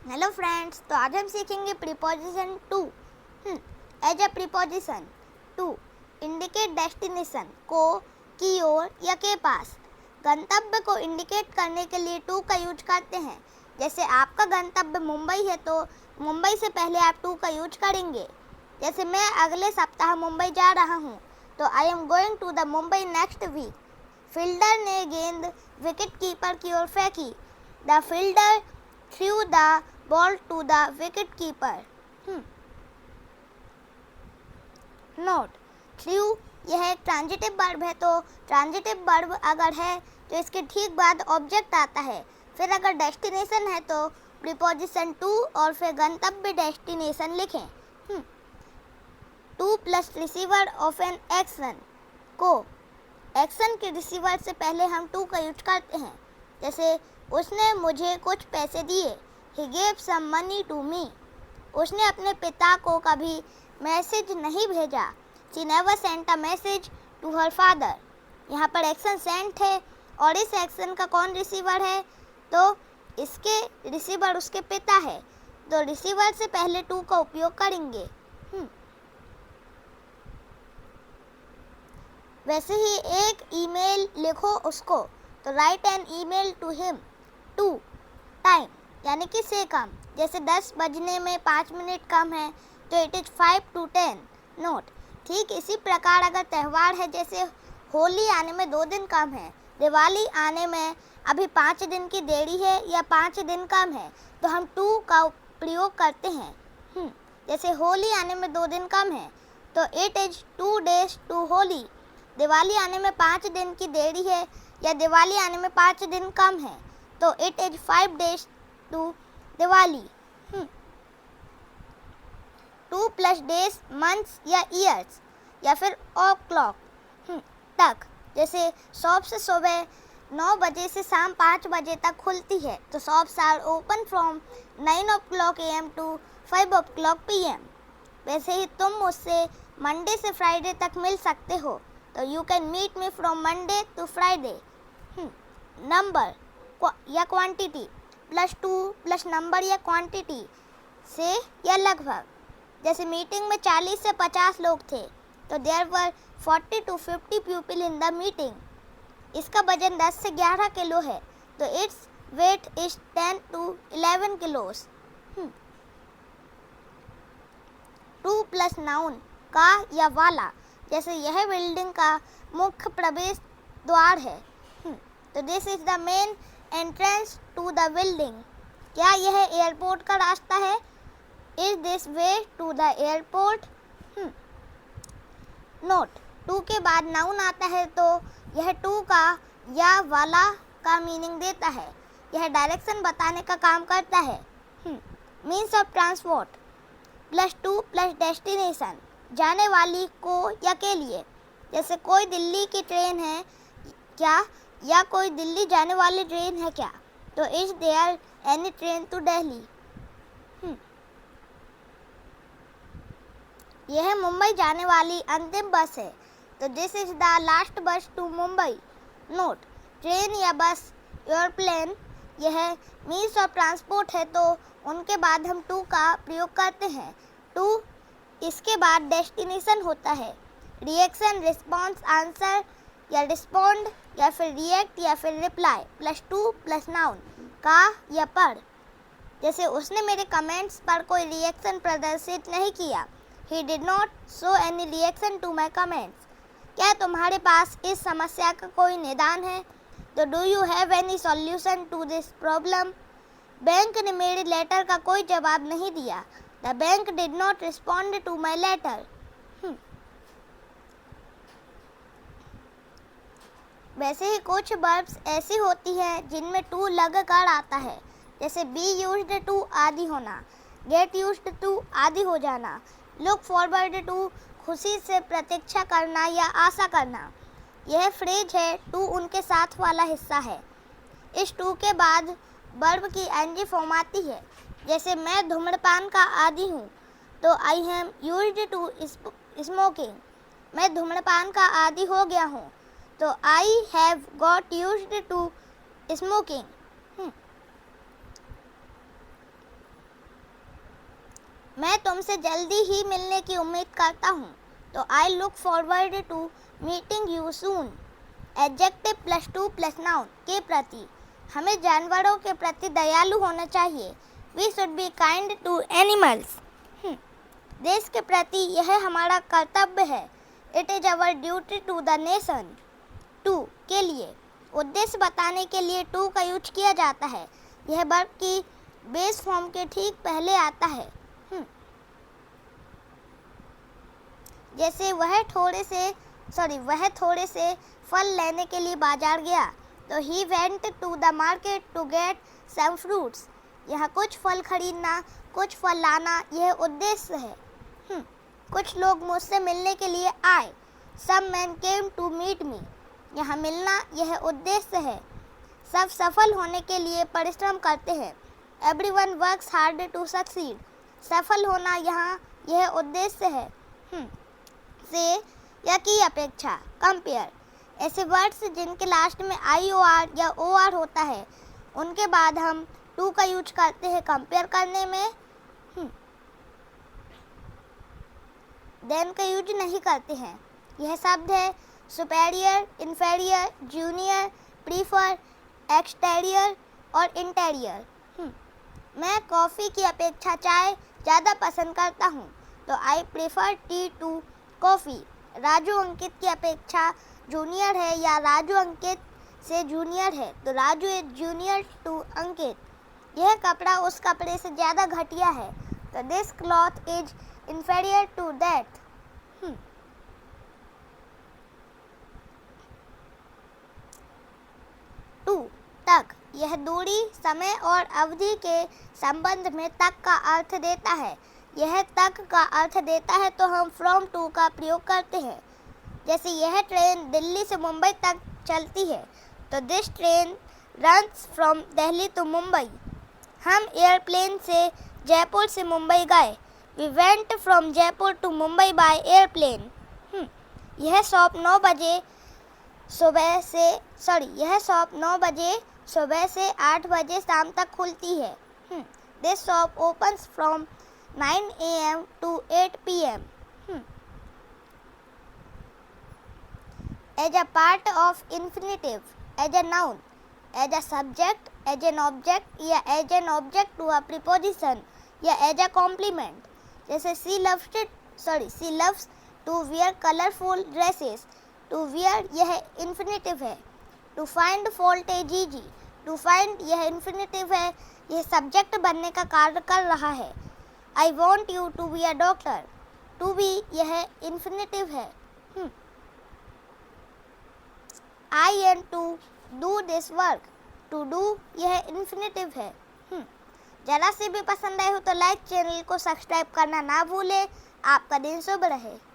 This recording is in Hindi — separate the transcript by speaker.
Speaker 1: हेलो फ्रेंड्स, तो आज हम सीखेंगे preposition to. As a preposition to indicate destination को, की ओर या के पास। गंतव्य को इंडिकेट करने के लिए टू का यूज करते हैं। जैसे आपका गंतव्य मुंबई है तो मुंबई से पहले आप टू का यूज करेंगे। जैसे मैं अगले सप्ताह मुंबई जा रहा हूँ तो I am going to the Mumbai next week. Fielder ने गेंद विकेट कीपर की ओर फेंकी। The fielder threw the ball to the wicket keeper. Note, threw यह एक ट्रांजिटिव वर्ब है, तो ट्रांजिटिव वर्ब अगर है तो इसके ठीक बाद ऑब्जेक्ट आता है। फिर अगर डेस्टिनेशन है तो प्रीपोजिशन टू और फिर गंतव्य डेस्टिनेशन लिखें। Two plus receiver of an action को, एक्शन के रिसीवर से पहले हम टू का यूज करते हैं। जैसे उसने मुझे कुछ पैसे दिए। He gave some money to me. उसने अपने पिता को कभी मैसेज नहीं भेजा। She never sent a message to her father. यहाँ पर एक्शन सेंट है और इस एक्शन का कौन रिसीवर है, तो इसके रिसीवर उसके पिता है, तो रिसीवर से पहले टू का उपयोग करेंगे। वैसे ही एक ईमेल लिखो उसको, तो write an email to him. To time यानी कि से कम, जैसे 10 बजने में 5 मिनट कम है तो इट इज़ 5 to 10। नोट, ठीक इसी प्रकार अगर त्यौहार है, जैसे होली आने में 2 दिन कम है, दिवाली आने में अभी 5 दिन की देरी है या 5 दिन कम है, तो हम टू का प्रयोग करते हैं। जैसे होली आने में 2 दिन कम है तो it is 2 days to Holi. Diwali आने में 5 दिन की देरी है या दिवाली आने में 5 दिन कम है तो it is 5 days to Diwali. 2 plus days, months या ईयर्स या फिर ओ क्लॉक तक, जैसे शॉप से सुबह 9 बजे से शाम 5 बजे तक खुलती है, तो shops are open from 9 o'clock AM to 5 o'clock PM। वैसे ही तुम मुझसे मंडे से फ्राइडे तक मिल सकते हो, तो you can meet me from Monday to Friday. Number या quantity, plus to plus number या क्वांटिटी से या लगभग। जैसे मीटिंग में 40 से 50 लोग थे तो there were 40 to 50 people in the meeting. इसका वजन 10 से 11 किलो है तो it's weight is 10 to 11 kilos. To plus noun, का या वाला, जैसे यह बिल्डिंग का मुख्य प्रवेश द्वार है, तो this is the main entrance to the building. क्या यह एयरपोर्ट का रास्ता है? Is this way to the airport. Note, to के बाद नाउन आता है तो यह टू का या वाला का मीनिंग देता है। यह डायरेक्शन बताने का काम करता है। Means of transport, plus two plus destination, जाने वाली को या के लिए। जैसे कोई दिल्ली की ट्रेन है क्या, या कोई दिल्ली जाने वाली ट्रेन है क्या, तो is there any train to Delhi. यह मुंबई जाने वाली अंतिम बस है, तो this is the last bus to Mumbai. Note, train या बस, एयरप्लेन, यह मीन्स ऑफ ट्रांसपोर्ट है तो उनके बाद हम टू का प्रयोग करते हैं। टू इसके बाद डेस्टिनेशन होता है। रिएक्शन, रिस्पॉन्स, आंसर या रिस्पॉन्ड या फिर रिएक्ट या फिर reply, plus two plus noun, का या पर। जैसे उसने मेरे कमेंट्स पर कोई रिएक्शन प्रदर्शित नहीं किया। He did not show any reaction to my comments। क्या तुम्हारे पास इस समस्या का कोई निदान है, तो do you have any solution to this problem. Bank ने मेरे लेटर का कोई जवाब नहीं दिया। The bank did not respond to my letter. वैसे ही कुछ वर्ब्स ऐसी होती हैं जिनमें टू लग कर आता है, जैसे बी यूज्ड टू आदि होना, गेट यूज्ड टू आदि हो जाना, लुक फॉरवर्ड टू खुशी से प्रतीक्षा करना या आशा करना। यह फ्रेज है, टू उनके साथ वाला हिस्सा है। इस टू के बाद वर्ब की एनजी फॉर्म आती है। जैसे मैं धूम्रपान का आदी हूँ तो I am used to smoking. मैं धूम्रपान का आदी हो गया हूँ तो I have got used to smoking. मैं तुमसे जल्दी ही मिलने की उम्मीद करता हूँ। तो I look forward to meeting you soon. Adjective plus to plus noun के प्रति। हमें जानवरों के प्रति दयालु होना चाहिए। We should be kind to animals. देश के प्रति यह हमारा कर्तव्य है। It is our duty to the nation. To के लिए। उद्देश्य बताने के लिए टू का यूज किया जाता है। यह वर्ब की बेस फॉर्म के ठीक पहले आता है। जैसे वह थोड़े से फल लेने के लिए बाजार गया। तो he went to the market to get some fruits. यह कुछ फल खरीदना, कुछ फल लाना, यह उद्देश्य है। कुछ लोग मुझसे मिलने के लिए आए। Some man came to meet me. यहाँ मिलना यह उद्देश्य है। सब सफल होने के लिए परिश्रम करते हैं। Everyone works hard to succeed. सफल होना यहाँ यह उद्देश्य है। से या की अपेक्षा कंपेयर। ऐसे वर्ड्स जिनके लास्ट में IOR या OR होता है, उनके बाद हम टू का यूज करते हैं कंपेयर करने में। देन का यूज नहीं करते हैं। यह शब्द है superior, inferior, junior, prefer, exterior और इंटेरियर। मैं कॉफ़ी की अपेक्षा चाय ज़्यादा पसंद करता हूँ। तो I prefer tea to coffee. Raju Ankit की अपेक्षा जूनियर है या राजू अंकित से जूनियर है, तो Raju is junior to Ankit. यह कपड़ा उस कपड़े से ज़्यादा घटिया है। तो this cloth is inferior to that। To तक। यह दूरी, समय और अवधि के संबंध में तक का अर्थ देता है। यह तक का अर्थ देता है तो हम फ्रॉम टू का प्रयोग करते हैं। जैसे यह ट्रेन दिल्ली से मुंबई तक चलती है, तो this train runs from Delhi to Mumbai. हम एयरप्लेन से जयपुर से मुंबई गए। We went from Jaipur to Mumbai by airplane। यह शॉप 9 बजे सुबह से 8 बजे शाम तक खुलती है। This shop opens from 9 AM to 8 PM। As a part of infinitive, as a noun, as a subject, as an object या as an object to a preposition या as a complement। जैसे she loves to wear colorful dresses। to wear यह infinitive है। to find fault is easy। to find यह infinitive है, यह subject बनने का कार्य कर रहा है। I want you to be a doctor। to be यह infinitive है। I am to do this work। to do यह infinitive है। जरा से भी पसंद आए हो तो लाइक, चैनल को सब्सक्राइब करना ना भूलें। आपका दिन शुभ रहे।